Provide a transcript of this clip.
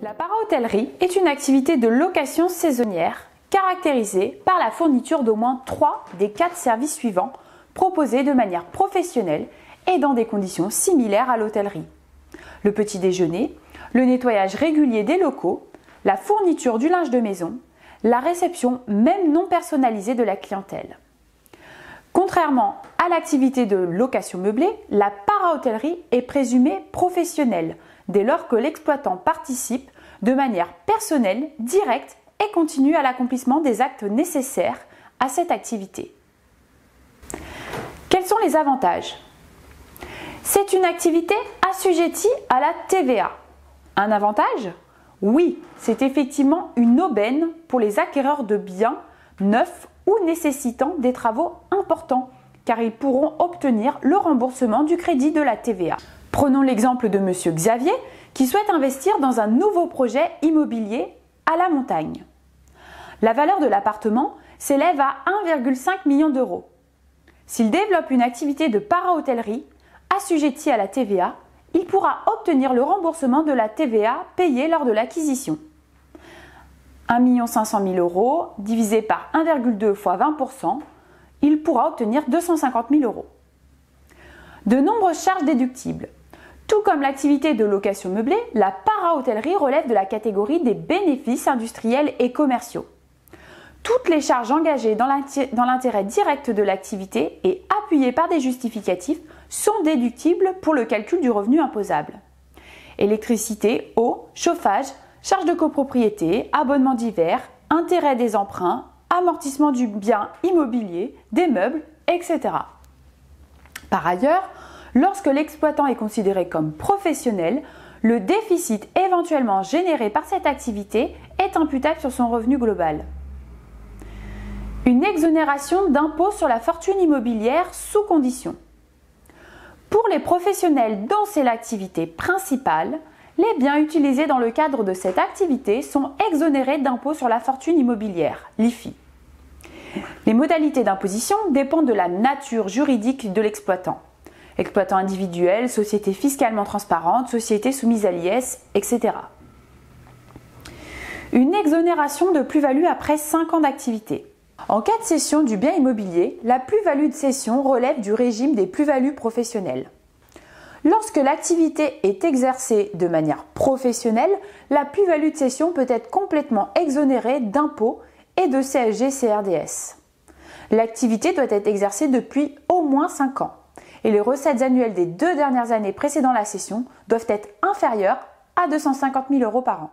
La para-hôtellerie est une activité de location saisonnière caractérisée par la fourniture d'au moins 3 des 4 services suivants proposés de manière professionnelle et dans des conditions similaires à l'hôtellerie. Le petit déjeuner, le nettoyage régulier des locaux, la fourniture du linge de maison, la réception même non personnalisée de la clientèle. Contrairement à l'activité de location meublée, la para-hôtellerie est présumée professionnelle dès lors que l'exploitant participe de manière personnelle, directe et continue à l'accomplissement des actes nécessaires à cette activité. Quels sont les avantages ? C'est une activité assujettie à la TVA. Un avantage ? Oui, c'est effectivement une aubaine pour les acquéreurs de biens neufs ou nécessitant des travaux importants, car ils pourront obtenir le remboursement du crédit de la TVA. Prenons l'exemple de M. Xavier qui souhaite investir dans un nouveau projet immobilier à la montagne. La valeur de l'appartement s'élève à 1,5 million d'euros. S'il développe une activité de para-hôtellerie assujettie à la TVA, il pourra obtenir le remboursement de la TVA payée lors de l'acquisition. 1 500 000 euros divisé par 1,2 fois 20%, il pourra obtenir 250 000 euros. De nombreuses charges déductibles. Tout comme l'activité de location meublée, la para-hôtellerie relève de la catégorie des bénéfices industriels et commerciaux. Toutes les charges engagées dans l'intérêt direct de l'activité et appuyées par des justificatifs sont déductibles pour le calcul du revenu imposable. Électricité, eau, chauffage, charges de copropriété, abonnements divers, intérêt des emprunts, amortissement du bien immobilier, des meubles, etc. Par ailleurs, lorsque l'exploitant est considéré comme professionnel, le déficit éventuellement généré par cette activité est imputable sur son revenu global. Une exonération d'impôt sur la fortune immobilière sous condition. Pour les professionnels dont c'est l'activité principale, les biens utilisés dans le cadre de cette activité sont exonérés d'impôt sur la fortune immobilière, l'IFI. Les modalités d'imposition dépendent de la nature juridique de l'exploitant. Exploitant individuel, société fiscalement transparente, société soumise à l'IS, etc. Une exonération de plus-value après 5 ans d'activité. En cas de cession du bien immobilier, la plus-value de cession relève du régime des plus-values professionnelles. Lorsque l'activité est exercée de manière professionnelle, la plus-value de cession peut être complètement exonérée d'impôts et de CSG-CRDS. L'activité doit être exercée depuis au moins 5 ans et les recettes annuelles des 2 dernières années précédant la cession doivent être inférieures à 250 000 euros par an.